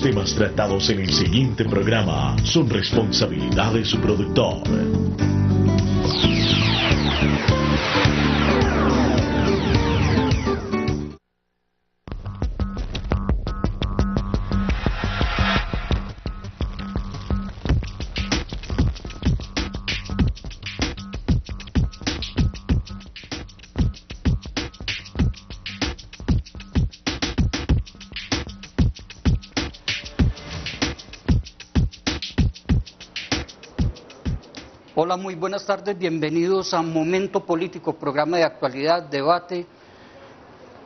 temas tratados en el siguiente programa son responsabilidad de su productor. Hola, muy buenas tardes, bienvenidos a Momento Político, programa de actualidad, debate,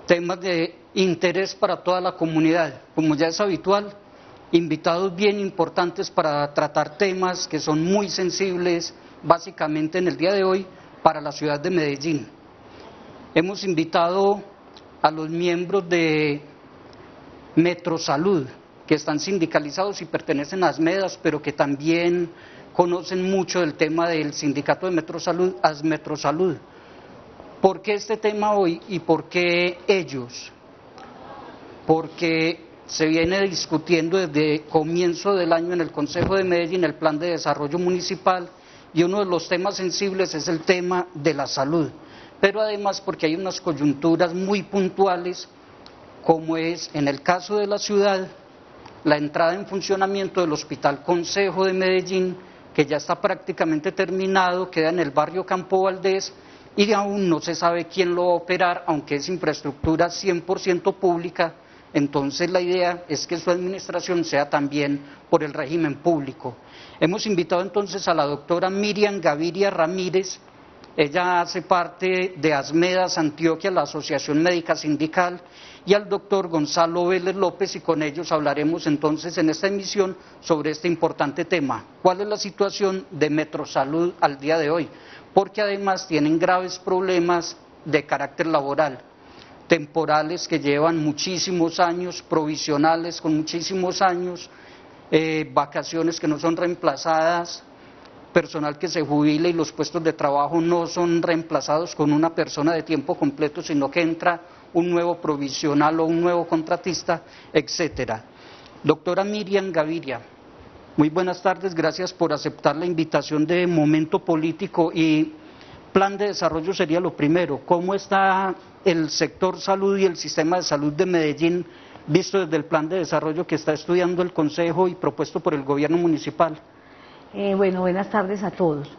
temas de interés para toda la comunidad. Como ya es habitual, invitados bien importantes para tratar temas que son muy sensibles, básicamente en el día de hoy, para la ciudad de Medellín. Hemos invitado a los miembros de Metrosalud, que están sindicalizados y pertenecen a Asmedas, pero que también conocen mucho del tema del sindicato de Metrosalud, Asmetrosalud. ¿Por qué este tema hoy y por qué ellos? Porque se viene discutiendo desde comienzo del año en el Consejo de Medellín el Plan de Desarrollo Municipal y uno de los temas sensibles es el tema de la salud, pero además porque hay unas coyunturas muy puntuales, como es en el caso de la ciudad, la entrada en funcionamiento del Hospital Consejo de Medellín, que ya está prácticamente terminado, queda en el barrio Campo Valdés y aún no se sabe quién lo va a operar, aunque es infraestructura 100% pública, entonces la idea es que su administración sea también por el régimen público. Hemos invitado entonces a la doctora Miriam Gaviria Ramírez, ella hace parte de Asmedas Antioquia, la Asociación Médica Sindical, y al doctor Gonzalo Vélez López, y con ellos hablaremos entonces en esta emisión sobre este importante tema. ¿Cuál es la situación de Metrosalud al día de hoy? Porque además tienen graves problemas de carácter laboral, temporales que llevan muchísimos años, provisionales con muchísimos años, vacaciones que no son reemplazadas, personal que se jubila y los puestos de trabajo no son reemplazados con una persona de tiempo completo, sino que entra un nuevo provisional o un nuevo contratista, etcétera. Doctora Miriam Gaviria, muy buenas tardes, gracias por aceptar la invitación de Momento Político y Plan de Desarrollo sería lo primero. ¿Cómo está el sector salud y el sistema de salud de Medellín visto desde el Plan de Desarrollo que está estudiando el Consejo y propuesto por el gobierno municipal? Bueno, buenas tardes a todos.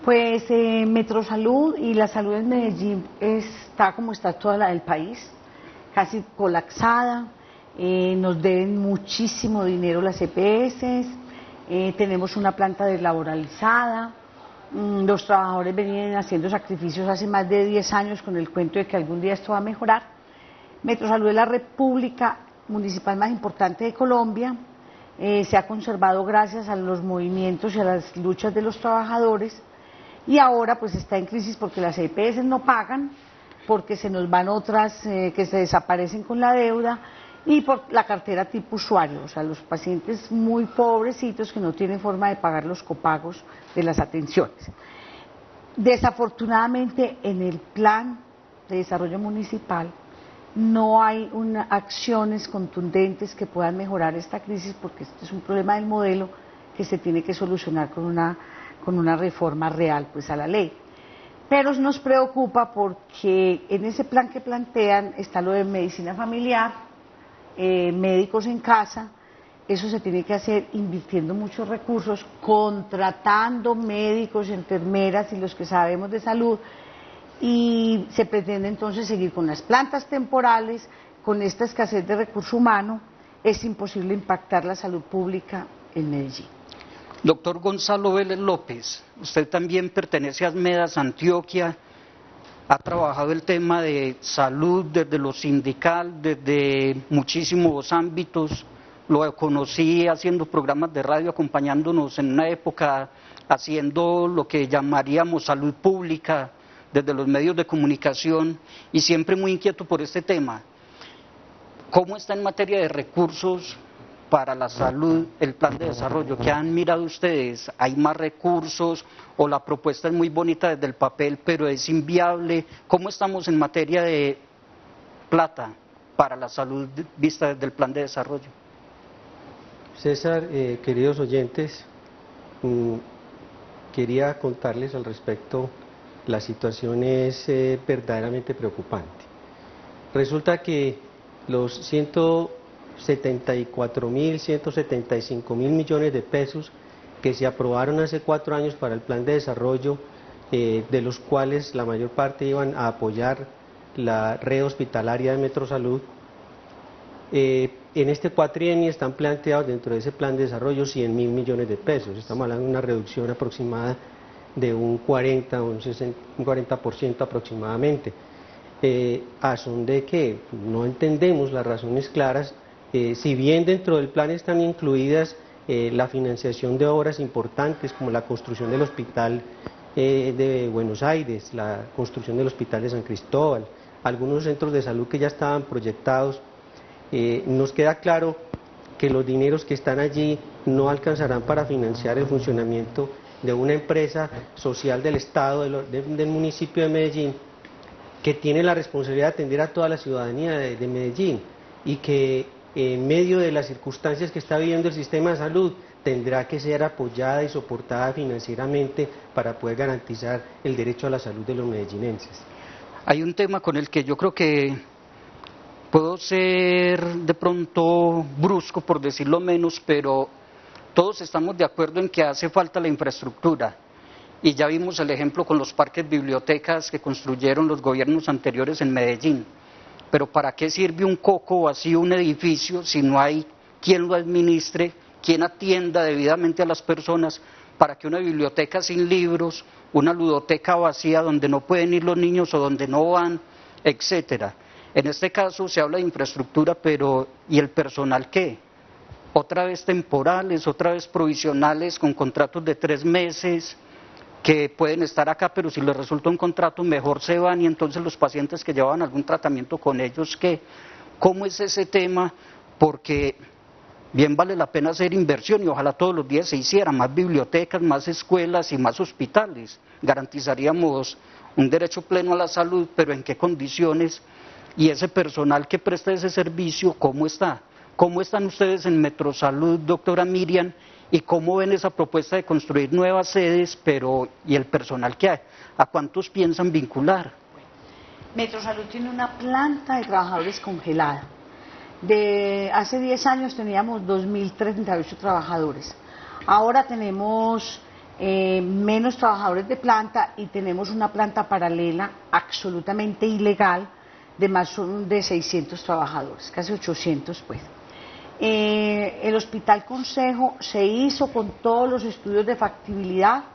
Pues Metrosalud y la salud en Medellín está como está toda la del país, casi colapsada, nos deben muchísimo dinero las EPS, tenemos una planta deslaboralizada, los trabajadores venían haciendo sacrificios hace más de 10 años con el cuento de que algún día esto va a mejorar. Metrosalud es la república municipal más importante de Colombia. Se ha conservado gracias a los movimientos y a las luchas de los trabajadores y ahora pues está en crisis porque las EPS no pagan, porque se nos van otras que se desaparecen con la deuda y por la cartera tipo usuario, o sea, los pacientes muy pobrecitos que no tienen forma de pagar los copagos de las atenciones. Desafortunadamente en el plan de desarrollo municipal no hay acciones contundentes que puedan mejorar esta crisis porque este es un problema del modelo que se tiene que solucionar con una reforma real pues a la ley. Pero nos preocupa porque en ese plan que plantean está lo de medicina familiar, médicos en casa, eso se tiene que hacer invirtiendo muchos recursos, contratando médicos, enfermeras y los que sabemos de salud, y se pretende entonces seguir con las plantas temporales, con esta escasez de recurso humano, es imposible impactar la salud pública en Medellín. Doctor Gonzalo Vélez López, usted también pertenece a Asmedas Antioquia, ha trabajado el tema de salud desde lo sindical, desde muchísimos ámbitos, lo conocí haciendo programas de radio, acompañándonos en una época, haciendo lo que llamaríamos salud pública, desde los medios de comunicación y siempre muy inquieto por este tema. ¿Cómo está en materia de recursos para la salud el plan de desarrollo? ¿Qué han mirado ustedes? ¿Hay más recursos o la propuesta es muy bonita desde el papel pero es inviable? ¿Cómo estamos en materia de plata para la salud vista desde el plan de desarrollo? César, queridos oyentes, quería contarles al respecto, la situación es verdaderamente preocupante. Resulta que los 175.000 millones de pesos que se aprobaron hace 4 años para el plan de desarrollo, de los cuales la mayor parte iban a apoyar la red hospitalaria de Metrosalud, en este cuatrienio están planteados dentro de ese plan de desarrollo 100.000 millones de pesos. Estamos hablando de una reducción aproximada de un 40% aproximadamente. A son de que no entendemos las razones claras, si bien dentro del plan están incluidas la financiación de obras importantes como la construcción del hospital de Buenos Aires, la construcción del hospital de San Cristóbal, algunos centros de salud que ya estaban proyectados, nos queda claro que los dineros que están allí no alcanzarán para financiar el funcionamiento de una empresa social del Estado, del municipio de Medellín, que tiene la responsabilidad de atender a toda la ciudadanía de Medellín y que en medio de las circunstancias que está viviendo el sistema de salud tendrá que ser apoyada y soportada financieramente para poder garantizar el derecho a la salud de los medellinenses. Hay un tema con el que yo creo que puedo ser de pronto brusco, por decirlo menos, pero todos estamos de acuerdo en que hace falta la infraestructura. Y ya vimos el ejemplo con los parques bibliotecas que construyeron los gobiernos anteriores en Medellín. Pero ¿para qué sirve un coco vacío, un edificio, si no hay quien lo administre, quien atienda debidamente a las personas, para que una biblioteca sin libros, una ludoteca vacía donde no pueden ir los niños o donde no van, etcétera? En este caso se habla de infraestructura, pero ¿y el personal qué? Otra vez temporales, otra vez provisionales, con contratos de 3 meses, que pueden estar acá, pero si les resulta un contrato mejor se van, y entonces los pacientes que llevaban algún tratamiento con ellos, ¿qué? ¿Cómo es ese tema? Porque bien vale la pena hacer inversión y ojalá todos los días se hiciera más bibliotecas, más escuelas y más hospitales. Garantizaríamos un derecho pleno a la salud, pero ¿en qué condiciones? Y ese personal que presta ese servicio, ¿cómo está? ¿Cómo están ustedes en Metrosalud, doctora Miriam? ¿Y cómo ven esa propuesta de construir nuevas sedes, pero y el personal que hay? ¿A cuántos piensan vincular? Metrosalud tiene una planta de trabajadores congelada. Hace 10 años teníamos 2.038 trabajadores. Ahora tenemos menos trabajadores de planta y tenemos una planta paralela absolutamente ilegal de más de 600 trabajadores, casi 800 pues. El Hospital Consejo se hizo con todos los estudios de factibilidad.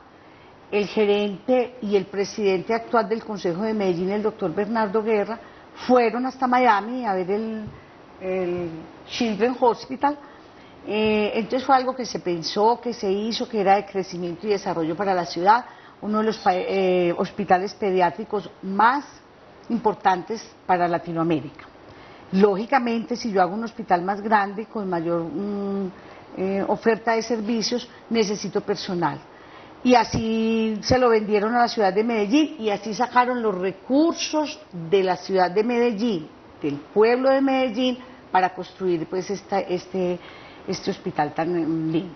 El gerente y el presidente actual del Consejo de Medellín, el doctor Bernardo Guerra, fueron hasta Miami a ver el Children's Hospital. Entonces fue algo que se pensó, que se hizo, que era de crecimiento y desarrollo para la ciudad, uno de los hospitales pediátricos más importantes para Latinoamérica. Lógicamente, si yo hago un hospital más grande, con mayor oferta de servicios, necesito personal. Y así se lo vendieron a la ciudad de Medellín y así sacaron los recursos de la ciudad de Medellín, del pueblo de Medellín, para construir pues este hospital tan lindo.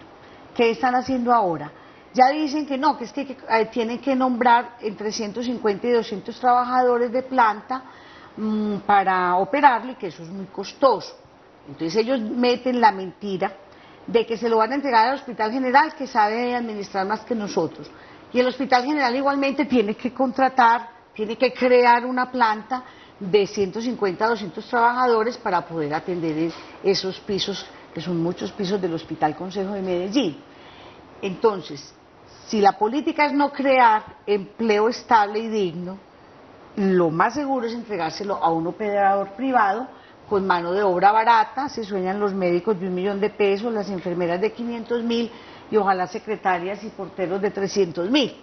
¿Qué están haciendo ahora? Ya dicen que no, que es que tienen que nombrar entre 150 y 200 trabajadores de planta para operarlo y que eso es muy costoso. Entonces ellos meten la mentira de que se lo van a entregar al Hospital General, que sabe administrar más que nosotros. Y el Hospital General igualmente tiene que contratar, tiene que crear una planta de 150 a 200 trabajadores para poder atender esos pisos, que son muchos pisos del Hospital Consejo de Medellín. Entonces, si la política es no crear empleo estable y digno, lo más seguro es entregárselo a un operador privado con mano de obra barata. Se sueñan los médicos de 1 millón de pesos, las enfermeras de 500.000 y ojalá secretarias y porteros de 300.000.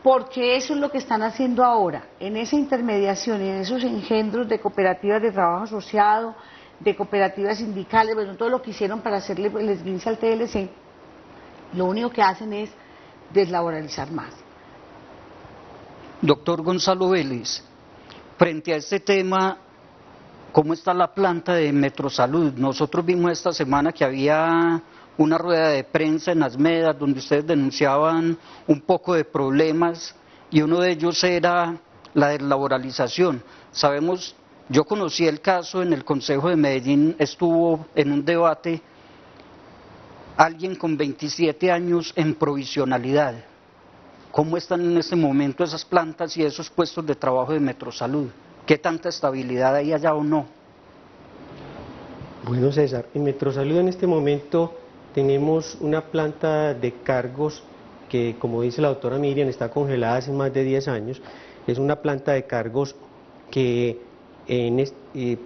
Porque eso es lo que están haciendo ahora, en esa intermediación y en esos engendros de cooperativas de trabajo asociado, de cooperativas sindicales, bueno, todo lo que hicieron para hacerle el esguince al TLC, lo único que hacen es deslaboralizar más. Doctor Gonzalo Vélez, frente a este tema, ¿cómo está la planta de Metrosalud? Nosotros vimos esta semana que había una rueda de prensa en Asmedas donde ustedes denunciaban un poco de problemas y uno de ellos era la deslaboralización. Sabemos, yo conocí el caso en el Consejo de Medellín, estuvo en un debate alguien con 27 años en provisionalidad. ¿Cómo están en este momento esas plantas y esos puestos de trabajo de Metrosalud? ¿Qué tanta estabilidad hay allá o no? Bueno, César, en Metrosalud en este momento tenemos una planta de cargos que, como dice la doctora Miriam, está congelada hace más de 10 años. Es una planta de cargos que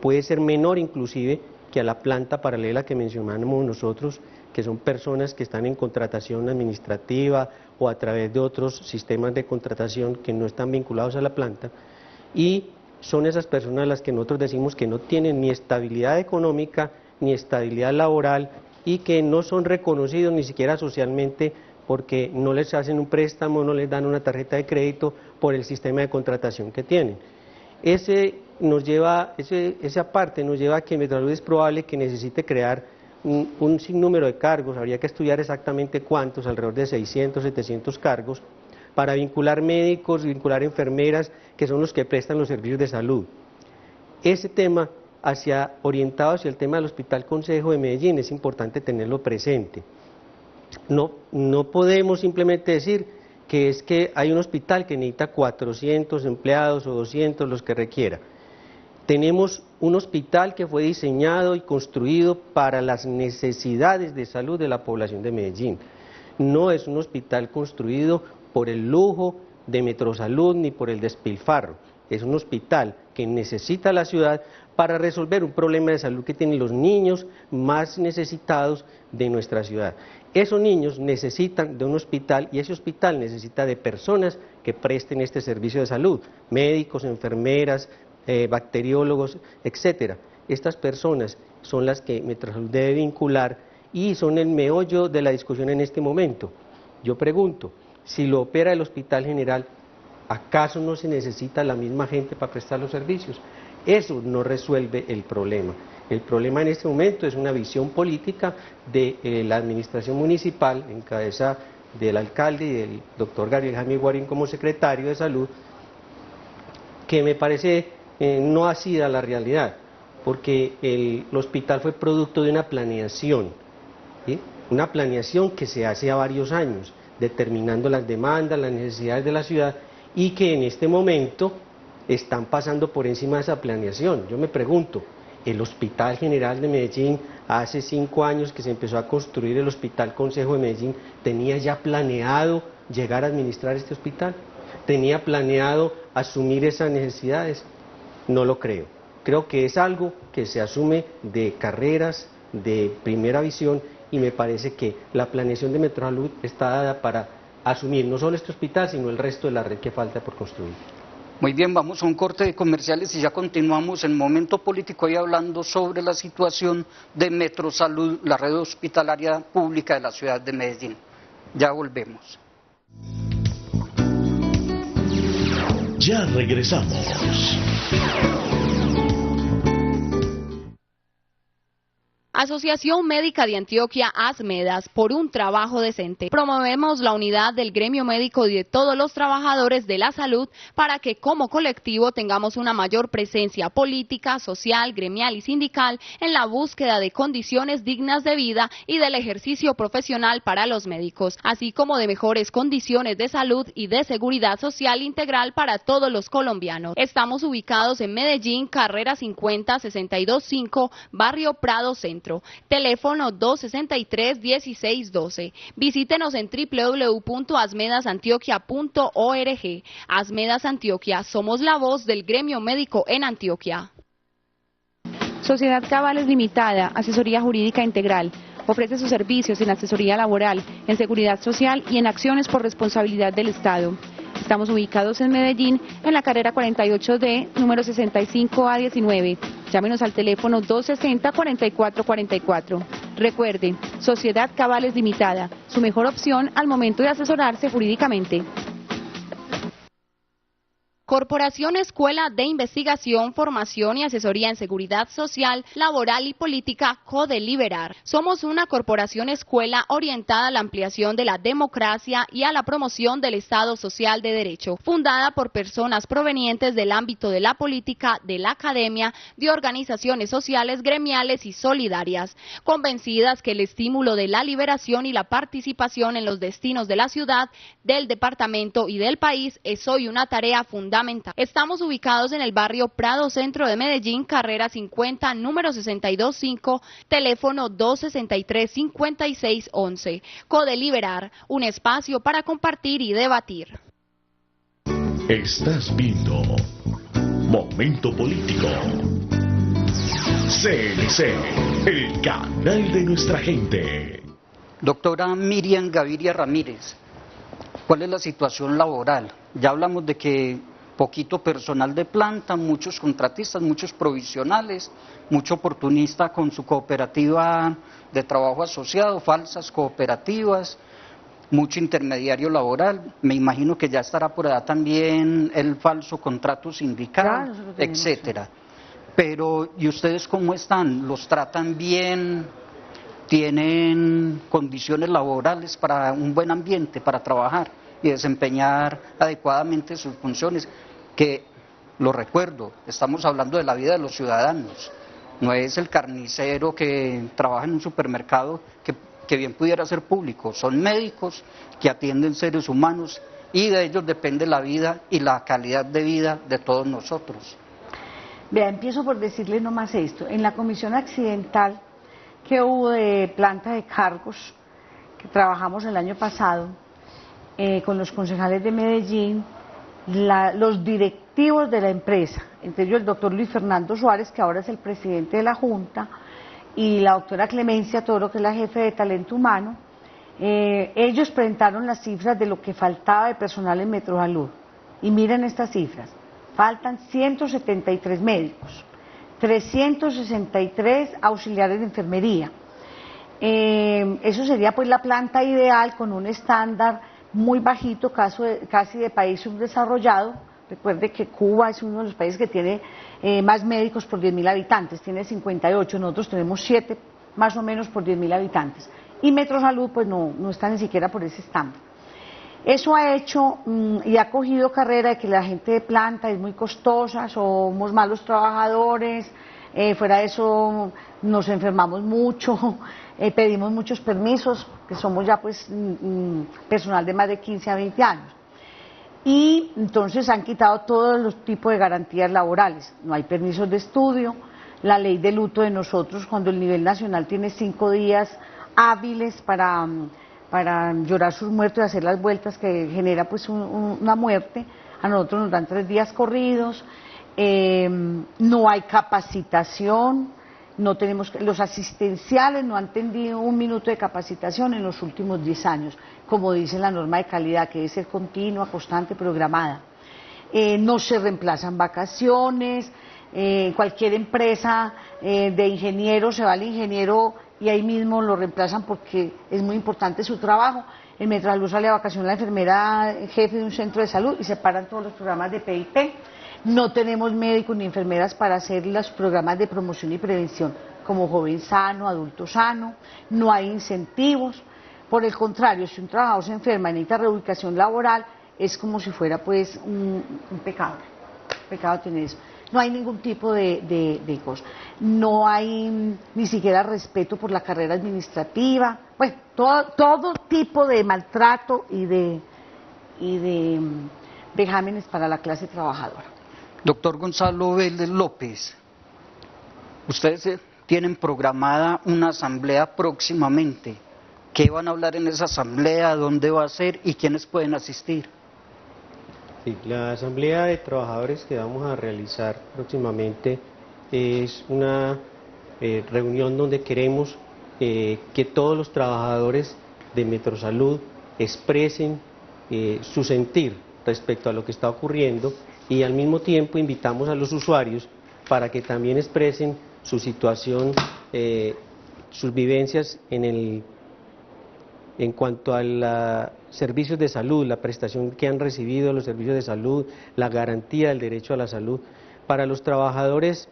puede ser menor inclusive que a la planta paralela que mencionamos nosotros, que son personas que están en contratación administrativa o a través de otros sistemas de contratación que no están vinculados a la planta, y son esas personas las que nosotros decimos que no tienen ni estabilidad económica ni estabilidad laboral y que no son reconocidos ni siquiera socialmente porque no les hacen un préstamo, no les dan una tarjeta de crédito por el sistema de contratación que tienen. Esa parte nos lleva a que Metrosalud es probable que necesite crear un sinnúmero de cargos, habría que estudiar exactamente cuántos, alrededor de 600, 700 cargos, para vincular médicos, vincular enfermeras, que son los que prestan los servicios de salud. Ese tema, orientado hacia el tema del Hospital Consejo de Medellín, es importante tenerlo presente. No podemos simplemente decir que es que hay un hospital que necesita 400 empleados o 200, los que requiera. Tenemos un hospital que fue diseñado y construido para las necesidades de salud de la población de Medellín. No es un hospital construido por el lujo de Metrosalud ni por el despilfarro. Es un hospital que necesita la ciudad para resolver un problema de salud que tienen los niños más necesitados de nuestra ciudad. Esos niños necesitan de un hospital y ese hospital necesita de personas que presten este servicio de salud, médicos, enfermeras, bacteriólogos, etcétera. Estas personas son las que Metrosalud debe vincular y son el meollo de la discusión en este momento. Yo pregunto, si lo opera el Hospital General, ¿acaso no se necesita la misma gente para prestar los servicios? Eso no resuelve el problema. El problema en este momento es una visión política de la administración municipal, en cabeza del alcalde y del doctor Gabriel Jaime Guarín como secretario de Salud, que me parece no ha sido la realidad, porque el hospital fue producto de una planeación, ¿sí? Una planeación que se hace a varios años, determinando las demandas, las necesidades de la ciudad, y que en este momento están pasando por encima de esa planeación. Yo me pregunto, el Hospital General de Medellín, hace 5 años que se empezó a construir el Hospital Consejo de Medellín, ¿tenía ya planeado llegar a administrar este hospital? ¿Tenía planeado asumir esas necesidades? No lo creo. Creo que es algo que se asume de carreras, de primera visión, y me parece que la planeación de Metrosalud está dada para asumir no solo este hospital, sino el resto de la red que falta por construir. Muy bien, vamos a un corte de comerciales y ya continuamos en Momento Político y hablando sobre la situación de Metrosalud, la red hospitalaria pública de la ciudad de Medellín. Ya volvemos. Ya regresamos. Asociación Médica de Antioquia, Asmedas, por un trabajo decente. Promovemos la unidad del gremio médico y de todos los trabajadores de la salud para que como colectivo tengamos una mayor presencia política, social, gremial y sindical en la búsqueda de condiciones dignas de vida y del ejercicio profesional para los médicos, así como de mejores condiciones de salud y de seguridad social integral para todos los colombianos. Estamos ubicados en Medellín, carrera 50 625, barrio Prado Centro. Teléfono 263-1612. Visítenos en www.asmedasantioquia.org. Asmedas Antioquia, somos la voz del gremio médico en Antioquia. Sociedad Cabales Limitada, asesoría jurídica integral. Ofrece sus servicios en asesoría laboral, en seguridad social y en acciones por responsabilidad del Estado. Estamos ubicados en Medellín, en la carrera 48D, número 65A19. Llámenos al teléfono 260-4444. Recuerde, Sociedad Cabales Limitada, su mejor opción al momento de asesorarse jurídicamente. Corporación Escuela de Investigación, Formación y Asesoría en Seguridad Social, Laboral y Política, Codeliberar. Somos una corporación escuela orientada a la ampliación de la democracia y a la promoción del Estado Social de Derecho, fundada por personas provenientes del ámbito de la política, de la academia, de organizaciones sociales, gremiales y solidarias, convencidas que el estímulo de la liberación y la participación en los destinos de la ciudad, del departamento y del país es hoy una tarea fundamental. Estamos ubicados en el barrio Prado Centro de Medellín, carrera 50, número 625, teléfono 263-5611. Codeliberar, un espacio para compartir y debatir. Estás viendo Momento Político. CNC, el canal de nuestra gente. Doctora Miriam Gaviria Ramírez, ¿cuál es la situación laboral? Ya hablamos de que poquito personal de planta, muchos contratistas, muchos provisionales, mucho oportunista con su cooperativa de trabajo asociado, falsas cooperativas, mucho intermediario laboral. Me imagino que ya estará por allá también el falso contrato sindical, etcétera. Pero, ¿y ustedes cómo están? ¿Los tratan bien? ¿Tienen condiciones laborales para un buen ambiente para trabajar y desempeñar adecuadamente sus funciones? Que, lo recuerdo, estamos hablando de la vida de los ciudadanos, no es el carnicero que trabaja en un supermercado que bien pudiera ser público, son médicos que atienden seres humanos y de ellos depende la vida y la calidad de vida de todos nosotros. Vea, empiezo por decirle nomás esto. En la comisión accidental que hubo de planta de cargos, que trabajamos el año pasado, con los concejales de Medellín, los directivos de la empresa, entre ellos el doctor Luis Fernando Suárez, que ahora es el presidente de la Junta, y la doctora Clemencia Toro, que es la jefe de talento humano, ellos presentaron las cifras de lo que faltaba de personal en Metrosalud. Y miren estas cifras, faltan 173 médicos, 363 auxiliares de enfermería. Eso sería pues la planta ideal con un estándar muy bajito, casi de país subdesarrollado. Recuerde que Cuba es uno de los países que tiene más médicos por 10.000 habitantes, tiene 58, nosotros tenemos 7 más o menos por 10.000 habitantes. Y Metrosalud pues no está ni siquiera por ese estándar. Eso ha hecho y ha cogido carrera de que la gente de planta es muy costosa, somos malos trabajadores, fuera de eso nos enfermamos mucho, pedimos muchos permisos, que somos ya pues personal de más de 15 a 20 años. Y entonces han quitado todos los tipos de garantías laborales, no hay permisos de estudio, la ley de luto de nosotros cuando el nivel nacional tiene 5 días hábiles para llorar sus muertos y hacer las vueltas que genera pues una muerte, a nosotros nos dan 3 días corridos, no hay capacitación, no tenemos, los asistenciales no han tenido 1 minuto de capacitación en los últimos 10 años, como dice la norma de calidad, que debe ser continua, constante, programada. No se reemplazan vacaciones, cualquier empresa de ingenieros se va al ingeniero y ahí mismo lo reemplazan porque es muy importante su trabajo. En Metrosalud sale a vacación la enfermera jefe de un centro de salud y se paran todos los programas de PIP. No tenemos médicos ni enfermeras para hacer los programas de promoción y prevención como joven sano, adulto sano, no hay incentivos. Por el contrario, si un trabajador se enferma y necesita reubicación laboral, es como si fuera pues un pecado tener eso. No hay ningún tipo de cosa, no hay ni siquiera respeto por la carrera administrativa, bueno, todo tipo de maltrato y de vejámenes para la clase trabajadora. Doctor Gonzalo Vélez López, ustedes tienen programada una asamblea próximamente. ¿Qué van a hablar en esa asamblea? ¿Dónde va a ser? ¿Y quiénes pueden asistir? Sí, la asamblea de trabajadores que vamos a realizar próximamente es una reunión donde queremos que todos los trabajadores de Metrosalud expresen su sentir respecto a lo que está ocurriendo y al mismo tiempo invitamos a los usuarios para que también expresen su situación, sus vivencias en En cuanto a los servicios de salud, la prestación que han recibido los servicios de salud, la garantía del derecho a la salud, para los trabajadores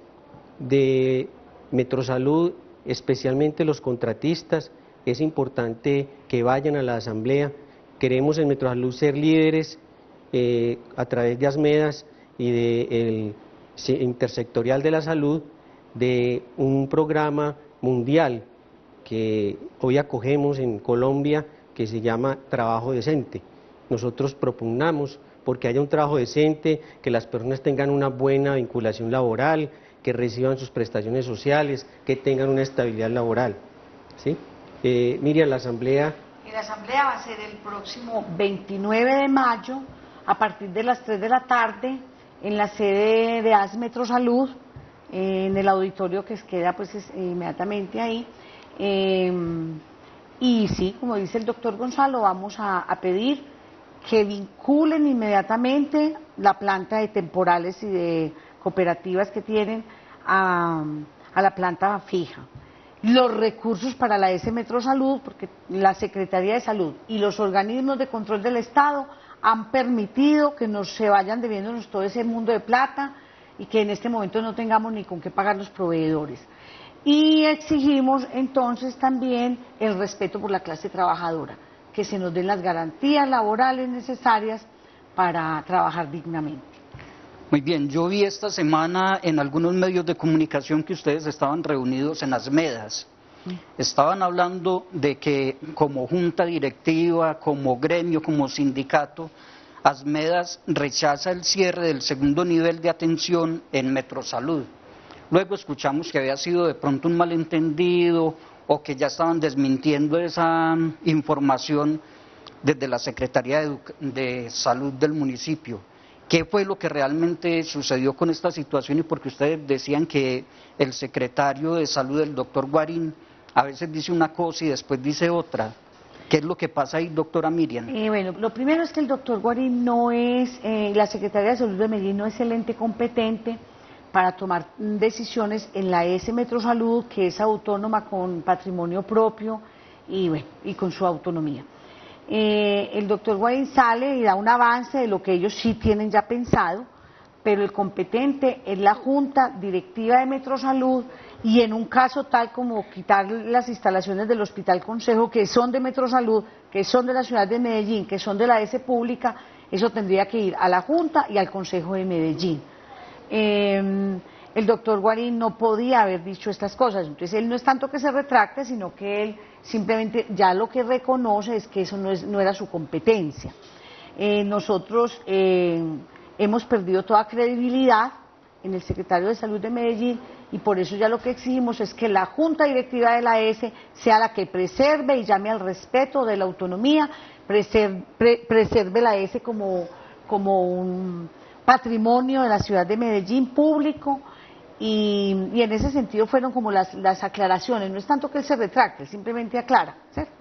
de Metrosalud, especialmente los contratistas, es importante que vayan a la asamblea. Queremos en Metrosalud ser líderes a través de ASMEDAS y del Intersectorial de la Salud de un programa mundial que hoy acogemos en Colombia, que se llama Trabajo Decente. Nosotros propugnamos porque haya un trabajo decente, que las personas tengan una buena vinculación laboral, que reciban sus prestaciones sociales, que tengan una estabilidad laboral. ¿Sí? Miriam, la asamblea... La asamblea va a ser el próximo 29 de mayo, a partir de las 3 de la tarde, en la sede de AS Metrosalud, en el auditorio que queda pues inmediatamente ahí. Y sí, como dice el doctor Gonzalo, vamos a pedir que vinculen inmediatamente la planta de temporales y de cooperativas que tienen a la planta fija. Los recursos para la S Metrosalud, porque la Secretaría de Salud y los organismos de control del Estado han permitido que nos se vayan debiéndonos todo ese mundo de plata y que en este momento no tengamos ni con qué pagar los proveedores. Y exigimos entonces también el respeto por la clase trabajadora, que se nos den las garantías laborales necesarias para trabajar dignamente. Muy bien, yo vi esta semana en algunos medios de comunicación que ustedes estaban reunidos en ASMEDAS. Estaban hablando de que como junta directiva, como gremio, como sindicato, ASMEDAS rechaza el cierre del segundo nivel de atención en Metrosalud. Luego escuchamos que había sido de pronto un malentendido o que ya estaban desmintiendo esa información desde la Secretaría de Salud del municipio. ¿Qué fue lo que realmente sucedió con esta situación? Y porque ustedes decían que el secretario de Salud, el doctor Guarín, a veces dice una cosa y después dice otra. ¿Qué es lo que pasa ahí, doctora Miriam? Bueno, lo primero es que el doctor Guarín no es, la Secretaría de Salud de Medellín no es el ente competente para tomar decisiones en la S Metrosalud, que es autónoma con patrimonio propio y, bueno, y con su autonomía. El doctor Guarín sale y da un avance de lo que ellos sí tienen ya pensado, pero el competente es la Junta Directiva de Metrosalud y en un caso tal como quitar las instalaciones del Hospital Consejo, que son de Metrosalud, que son de la ciudad de Medellín, que son de la S Pública, eso tendría que ir a la Junta y al Consejo de Medellín. El doctor Guarín no podía haber dicho estas cosas, entonces él no es tanto que se retracte, sino que él simplemente ya lo que reconoce es que eso no era su competencia. Nosotros hemos perdido toda credibilidad en el secretario de Salud de Medellín y por eso ya lo que exigimos es que la Junta Directiva de la S sea la que preserve y llame al respeto de la autonomía, preserve la S como un patrimonio de la ciudad de Medellín público y en ese sentido fueron como las aclaraciones, no es tanto que él se retracte, él simplemente aclara, ¿cierto?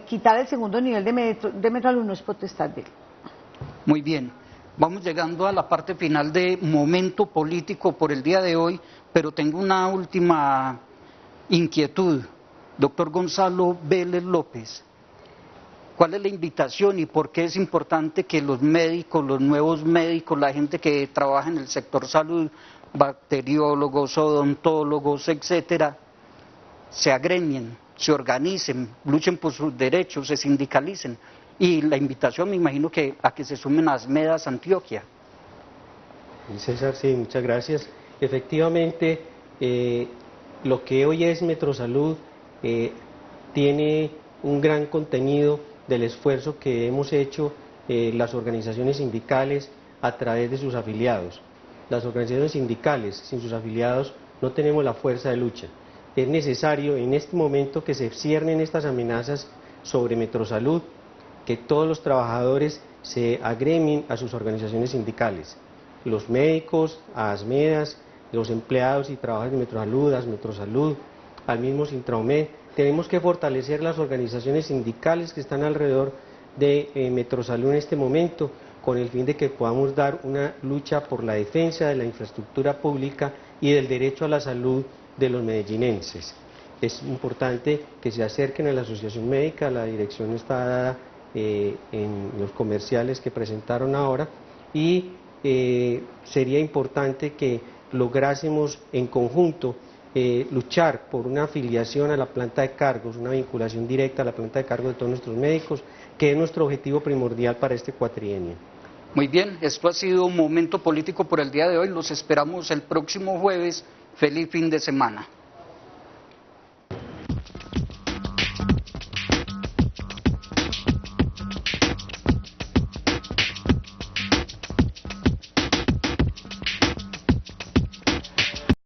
Quitar el segundo nivel de Metrosalud no es potestad de él. Muy bien, vamos llegando a la parte final de Momento Político por el día de hoy, pero tengo una última inquietud. Doctor Gonzalo Vélez López, ¿cuál es la invitación y por qué es importante que los médicos, los nuevos médicos, la gente que trabaja en el sector salud, bacteriólogos, odontólogos, etcétera, se agremien, se organicen, luchen por sus derechos, se sindicalicen? Y la invitación me imagino que a que se sumen a ASMEDAS Antioquia. César, sí, muchas gracias. Efectivamente, lo que hoy es Metrosalud tiene un gran contenido del esfuerzo que hemos hecho las organizaciones sindicales a través de sus afiliados. Las organizaciones sindicales sin sus afiliados no tenemos la fuerza de lucha. Es necesario en este momento que se ciernen estas amenazas sobre Metrosalud, que todos los trabajadores se agremien a sus organizaciones sindicales, los médicos, a ASMEDAS, los empleados y trabajadores de Metrosalud, ASMetrosalud, al mismo Sintraomed. Tenemos que fortalecer las organizaciones sindicales que están alrededor de Metrosalud en este momento, con el fin de que podamos dar una lucha por la defensa de la infraestructura pública y del derecho a la salud de los medellinenses. es importante que se acerquen a la Asociación Médica, la dirección está dada en los comerciales que presentaron ahora, y sería importante que lográsemos en conjunto luchar por una afiliación a la planta de cargos, una vinculación directa a la planta de cargos de todos nuestros médicos, que es nuestro objetivo primordial para este cuatrienio. Muy bien, esto ha sido un momento político por el día de hoy. Los esperamos el próximo jueves. Feliz fin de semana.